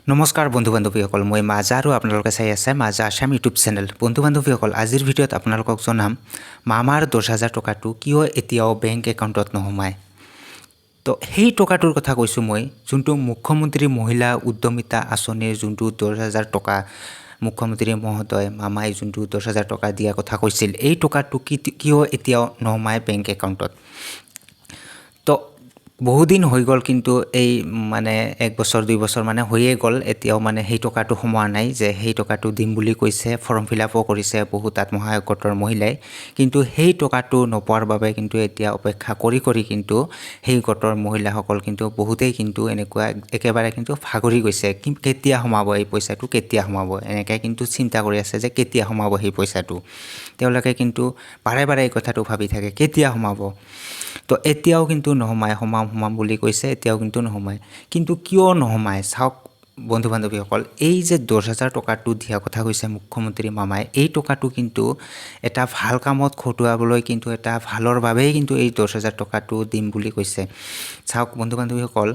নমস্কাৰ বন্ধু বান্ধৱীসকল, মই মাজা আৰু আপোনালোকে চাই আছে মাজা আসাম ইউটিউব চেনেল। বন্ধু বান্ধৱীসকল, আজিৰ ভিডিঅ'ত আপোনালোকক জনাম মামাৰ 10,000 টকাটো কিয় এতিয়াও বেংক একাউণ্টত নোসোমায়। তো সেই টকাটোৰ কথা কৈছোঁ মই, যোনটো মুখ্যমন্ত্ৰী মহিলা উদ্যমিতা আঁচনিৰ যোনটো 10,000 টকা মুখ্যমন্ত্ৰী মহোদয় মামাই যোনটো 10,000 টকা দিয়াৰ কথা কৈছিল, এই টকাটো কিয় এতিয়াও নোসোমায় বেংক একাউণ্টত। তো বহুদিন হৈ গ'ল, কিন্তু এই মানে 1 বছৰ 2 বছৰ মানে হৈয়ে গ'ল, এতিয়াও মানে সেই টকাটো সোমোৱা নাই। যে সেই টকাটো দিম বুলি কৈছে, ফৰ্ম ফিল আপো কৰিছে বহুত আত্মসহায়ক গোটৰ মহিলাই, কিন্তু সেই টকাটো নোপোৱাৰ বাবে কিন্তু এতিয়া অপেক্ষা কৰি কিন্তু সেই গোটৰ মহিলাসকল কিন্তু বহুতেই কিন্তু এনেকুৱা একেবাৰে কিন্তু ভাগৰি গৈছে। কেতিয়া সোমাব এই পইচাটো, কেতিয়া সোমাব, এনেকৈ কিন্তু চিন্তা কৰি আছে যে কেতিয়া সোমাব সেই পইচাটো। তেওঁলোকে কিন্তু বাৰে বাৰে এই কথাটো ভাবি থাকে, কেতিয়া সোমাব। তো এতিয়াও কিন্তু নোসোমায়, সোমাম বুলি কৈছে, এতিয়াও কিন্তু নোসোমায়। কিন্তু কিয় নোসোমায় চাওক বন্ধু বান্ধৱীসকল, এই যে 10,000 টকাটো দিয়া কথা কৈছে মুখ্যমন্ত্ৰী মামাই, এই টকাটো কিন্তু এটা ভাল কামত খটুৱাবলৈ, কিন্তু এটা ভালৰ বাবেই কিন্তু এই 10,000 টকাটো দিম বুলি কৈছে। চাওক বন্ধু বান্ধৱীসকল,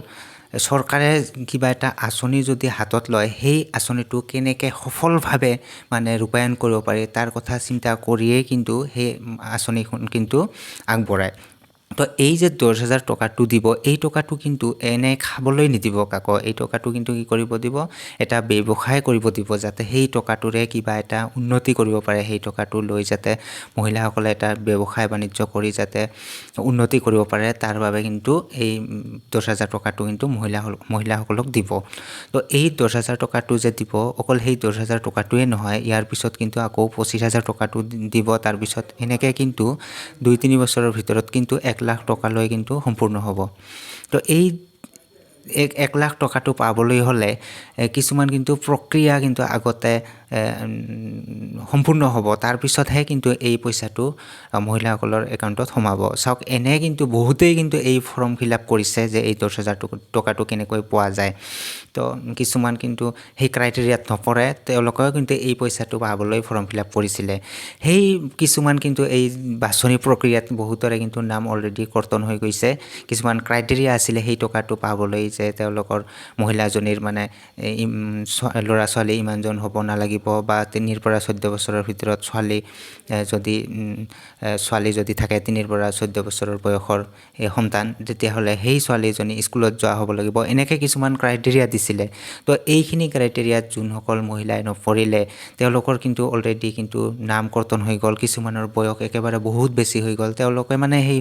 চৰকাৰে কিবা এটা আঁচনি যদি হাতত লয়, সেই আঁচনিটো কেনেকৈ সফলভাৱে মানে ৰূপায়ণ কৰিব পাৰি তাৰ কথা চিন্তা কৰিয়েই কিন্তু সেই আঁচনিখন কিন্তু আগবঢ়ায়। তো এই যে 10,000 টকাটো দিব, এই টকাটো কিন্তু এনে খাবলৈ নিদিব কাকো। এই টকাটো কিন্তু কি কৰিব দিব, এটা ব্যৱসায় কৰিব দিব, যাতে সেই টকাটোৰে কিবা এটা উন্নতি কৰিব পাৰে। সেই টকাটো লৈ যাতে মহিলাসকলে এটা ব্যৱসায় বাণিজ্য কৰি যাতে উন্নতি কৰিব পাৰে, তাৰ বাবে কিন্তু এই 10,000 টকাটো কিন্তু মহিলাসকলক দিব। তো এই 10,000 টকাটো যে দিব, অকল সেই 10,000 টকাটোৱে নহয়, ইয়াৰ পিছত কিন্তু আকৌ 25,000 টকাটো দিব। তাৰপিছত এনেকৈ কিন্তু 2-3 বছৰৰ ভিতৰত কিন্তু 1 লাখ টকালৈ কিন্তু সম্পূৰ্ণ হ'ব। তো এই 1 লাখ টকাটো পাবলৈ হ'লে কিছুমান কিন্তু প্ৰক্ৰিয়া কিন্তু আগতে সম্পূৰ্ণ হ'ব, তাৰপিছতহে কিন্তু এই পইচাটো মহিলাসকলৰ একাউণ্টত সোমাব। চাওক, এনে কিন্তু বহুতেই কিন্তু এই ফৰ্ম ফিল আপ কৰিছে যে এই 10,000 টকাটো কেনেকৈ পোৱা যায়। তো কিছুমান কিন্তু সেই ক্ৰাইটেৰিয়াত নপৰে, তেওঁলোকেও কিন্তু এই পইচাটো পাবলৈ ফৰ্ম ফিল আপ কৰিছিলে। সেই কিছুমান কিন্তু এই বাছনি প্ৰক্ৰিয়াত বহুতৰে কিন্তু নাম অলৰেডি কৰ্তন হৈ গৈছে। কিছুমান ক্ৰাইটেৰিয়া আছিলে সেই টকাটো পাবলৈ, যে তেওঁলোকৰ মহিলাজনীৰ মানে ল'ৰা ছোৱালী ইমানজন হ'ব নালাগিব, বা 3-ৰ পৰা 14 বছৰৰ ভিতৰত ছোৱালী যদি থাকে, 3-ৰ পৰা 14 বছৰৰ বয়সৰ এই সন্তান, তেতিয়াহ'লে সেই ছোৱালীজনী স্কুলত যোৱা হ'ব লাগিব। এনেকৈ কিছুমান ক্ৰাইটেৰিয়া দিছিলে। তো এইখিনি ক্ৰাইটেৰিয়াত যোনসকল মহিলাই নপৰিলে, তেওঁলোকৰ কিন্তু অলৰেডি কিন্তু নাম কৰ্তন হৈ গ'ল। কিছুমানৰ বয়স একেবাৰে বহুত বেছি হৈ গ'ল। তেওঁলোকে মানে সেই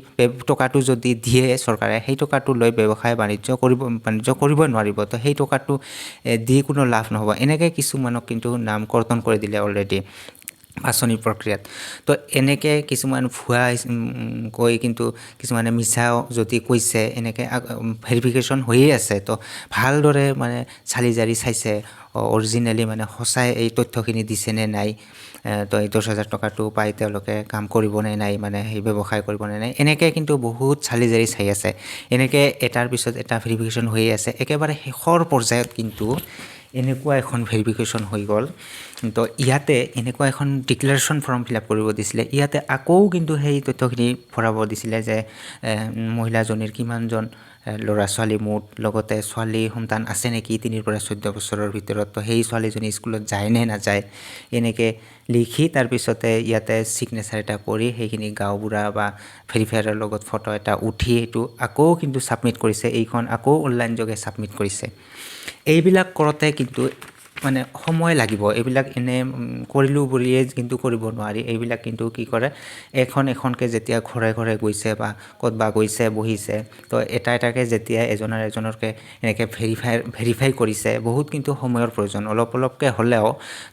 টকাটো যদি দিয়ে চৰকাৰে, সেই টকাটো লৈ ব্যৱসায় বাণিজ্য কৰিব নোৱাৰিব। তো সেই টকাটো দি কোনো লাভ নহ'ব। এনেকৈ কিছুমানক কিন্তু নাম কৰ্তন কৰি দিলে অলৰেডি বাছনি প্ৰক্ৰিয়াত। তো এনেকৈ কিছুমান ভুৱা কৈ কিন্তু কিছুমানে মিছাও যদি কৈছে, এনেকৈ ভেৰিফিকেশ্যন হৈয়ে আছে। তো ভালদৰে মানে চালি জাৰি চাইছে, অৰিজিনেলি মানে সঁচাই এই তথ্যখিনি দিছেনে নাই, তো এই 10,000 টকাটো পাই তেওঁলোকে কাম কৰিবনে নাই, মানে সেই ব্যৱসায় কৰিবনে নাই, এনেকৈ কিন্তু বহুত চালি জাৰি চাই আছে। এনেকৈ এটাৰ পিছত এটা ভেৰিফিকেশ্যন হৈয়ে আছে। একেবাৰে শেষৰ পৰ্যায়ত কিন্তু এনেকুৱা এখন ভেৰিফিকেশ্যন হৈ গ'ল। তো ইয়াতে এনেকুৱা এখন ডিক্লেৰেশ্যন ফৰ্ম ফিল আপ কৰিব দিছিলে। ইয়াতে আকৌ কিন্তু সেই তথ্যখিনি ভৰাব দিছিলে যে মহিলাজনীৰ কিমানজন ল'ৰা ছোৱালী মুঠ, লগতে ছোৱালী সন্তান আছে নেকি 3-ৰ পৰা 14 বছৰৰ ভিতৰত, তো সেই ছোৱালীজনী স্কুলত যায় নে নাযায়, এনেকৈ লিখি তাৰপিছতে ইয়াতে ছিগনেচাৰ এটা কৰি সেইখিনি গাঁওবুঢ়া বা ভেৰিফায়াৰৰ লগত ফটো এটা উঠি এইটো আকৌ কিন্তু ছাবমিট কৰিছে। এইখন আকৌ অনলাইন যোগে ছাবমিট কৰিছে। এইবিলাক কৰোঁতে কিন্তু মানে সময় লাগিব। এইবিলাক এনে কৰিলোঁ বুলিয়ে কিন্তু কৰিব নোৱাৰি। এইবিলাক কিন্তু কি কৰে, এখনকৈ যেতিয়া ঘৰে ঘৰে গৈছে বা ক'তবা গৈছে বহিছে, তো এটাকৈ যেতিয়া এজনৰকৈ এনেকৈ ভেৰিফাই কৰিছে, বহুত কিন্তু সময়ৰ প্ৰয়োজন। অলপকৈ হ'লেও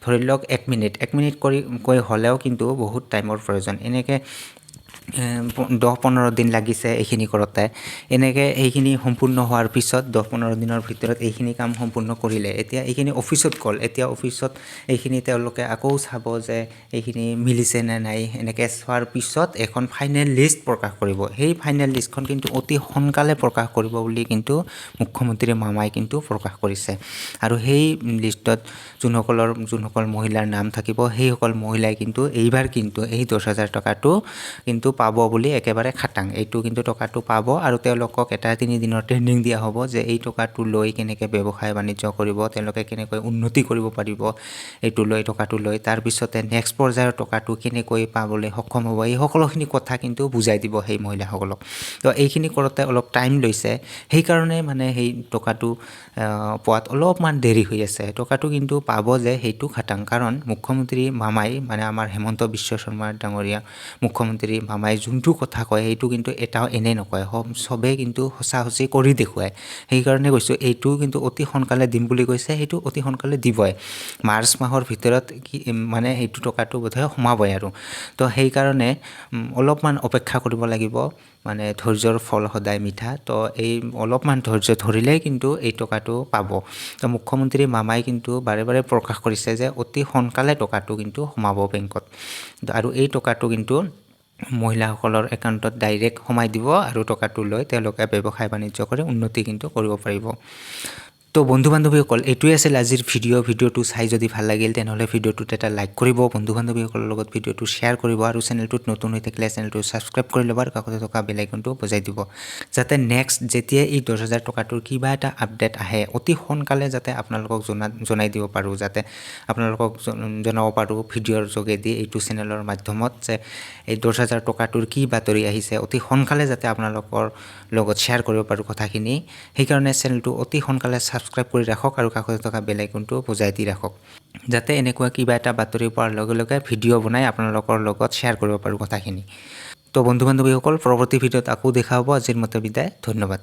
ধৰি লওক 1 মিনিট কৈ হ'লেও কিন্তু বহুত টাইমৰ প্ৰয়োজন। এনেকৈ 10-15 দিন লাগিছে এইখিনি কৰোঁতে। এনেকৈ এইখিনি সম্পূৰ্ণ হোৱাৰ পিছত 10-15 দিনৰ ভিতৰত এইখিনি কাম সম্পূৰ্ণ কৰিলে। এতিয়া এইখিনি অফিচত গ'ল। এতিয়া অফিচত এইখিনি তেওঁলোকে আকৌ চাব যে এইখিনি মিলিছে নে নাই। এনেকৈ চোৱাৰ পিছত এখন ফাইনেল লিষ্ট প্ৰকাশ কৰিব। সেই ফাইনেল লিষ্টখন কিন্তু অতি সোনকালে প্ৰকাশ কৰিব বুলি কিন্তু মুখ্যমন্ত্ৰী মামাই কিন্তু প্ৰকাশ কৰিছে। আৰু সেই লিষ্টত যোনসকল মহিলাৰ নাম থাকিব, সেইসকল মহিলাই কিন্তু এইবাৰ কিন্তু এই 10,000 টকাটো কিন্তু পাব বুলি একেবাৰে খাটাং এইটো কিন্তু টকাটো পাব আৰু তেওঁলোকক এটা 3 দিনৰ ট্ৰেইনিং দিয়া হ'ব যে এই টকাটো লৈ কেনেকৈ ব্যৱসায় বাণিজ্য কৰিব তেওঁলোকে কেনেকৈ উন্নতি কৰিব পাৰিব এইটো লৈ টকাটো লৈ তাৰপিছতে নেক্সট পৰ্যায়ৰ টকাটো কেনেকৈ পাবলৈ সক্ষম হ'ব এই সকলোখিনি কথা কিন্তু বুজাই দিব সেই মহিলাসকলক তো এইখিনি কৰোঁতে অলপ টাইম লৈছে সেইকাৰণে মানে সেই টকাটো পোৱাত অলপমান দেৰি হৈ আছে টকাটো কিন্তু পাব যে সেইটো খাটাং কাৰণ মুখ্যমন্ত্ৰী মামাই মানে আমাৰ হেমন্ত বিশ্ব শৰ্মা ডাঙৰীয়া মুখ্যমন্ত্ৰী মামাই যোনটো কথা কয় সেইটো কিন্তু এটাও এনে নকয় চবেই কিন্তু সঁচা সঁচি কৰি দেখুৱায় সেইকাৰণে কৈছোঁ এইটো কিন্তু অতি সোনকালে দিম বুলি কৈছে সেইটো অতি সোনকালে দিবই মাৰ্চ মাহৰ ভিতৰত মানে সেইটো টকাটো বোধহয় সোমাবই আৰু তো সেইকাৰণে অলপমান অপেক্ষা কৰিব লাগিব মানে ধৈৰ্যৰ ফল সদায় মিঠা তো এই অলপমান ধৈৰ্য ধৰিলেই কিন্তু এই টকাটো পাব তো মুখ্যমন্ত্ৰী মামাই কিন্তু বাৰে বাৰে প্ৰকাশ কৰিছে যে অতি সোনকালে টকাটো কিন্তু সোমাব বেংকত আৰু এই টকাটো কিন্তু মহিলাসকলৰ একাউণ্টত ডাইৰেক্ট সোমাই দিব আৰু টকাটো লৈ তেওঁলোকে ব্যৱসায় বাণিজ্য কৰি উন্নতি কিন্তু কৰিব পাৰিব তো বন্ধু বান্ধৱীসকল এইটোৱে আছিল আজিৰ ভিডিঅ'টো চাই যদি ভাল লাগিল তেনেহ'লে ভিডিঅ'টোত এটা লাইক কৰিব বন্ধু বান্ধৱীসকলৰ লগত ভিডিঅ'টো শ্বেয়াৰ কৰিব আৰু চেনেলটোত নতুন হৈ থাকিলে চেনেলটো ছাবস্ক্ৰাইব কৰি ল'ব আৰু কাষতে থকা বেল আইকনটো বজাই দিব যাতে নেক্সট যেতিয়া এই 10,000 টকাটোৰ কিবা এটা আপডেট আহে অতি সোনকালে যাতে আপোনালোকক জনাই দিব পাৰোঁ যাতে আপোনালোকক জনাব পাৰোঁ ভিডিঅ'ৰ যোগেদি এইটো চেনেলৰ মাধ্যমত যে এই 10,000 টকাটোৰ কি বাতৰি আহিছে অতি সোনকালে যাতে আপোনালোকৰ লগত শ্বেয়াৰ কৰিব পাৰোঁ কথাখিনি সেইকাৰণে চেনেলটো অতি সোনকালে ছাবস্ক্ৰাইব কৰি ৰাখক আৰু কাষতে থকা বেল আইকনটো বজাই দি ৰাখক যাতে এনেকুৱা কিবা এটা বাতৰি পোৱাৰ লগে লগে ভিডিঅ' বনাই আপোনালোকৰ লগত শ্বেয়াৰ কৰিব পাৰোঁ কথাখিনি তো বন্ধু বান্ধৱীসকল পৰৱৰ্তী ভিডিঅ'ত আকৌ দেখা হ'ব আজিৰ মতে বিদায় ধন্যবাদ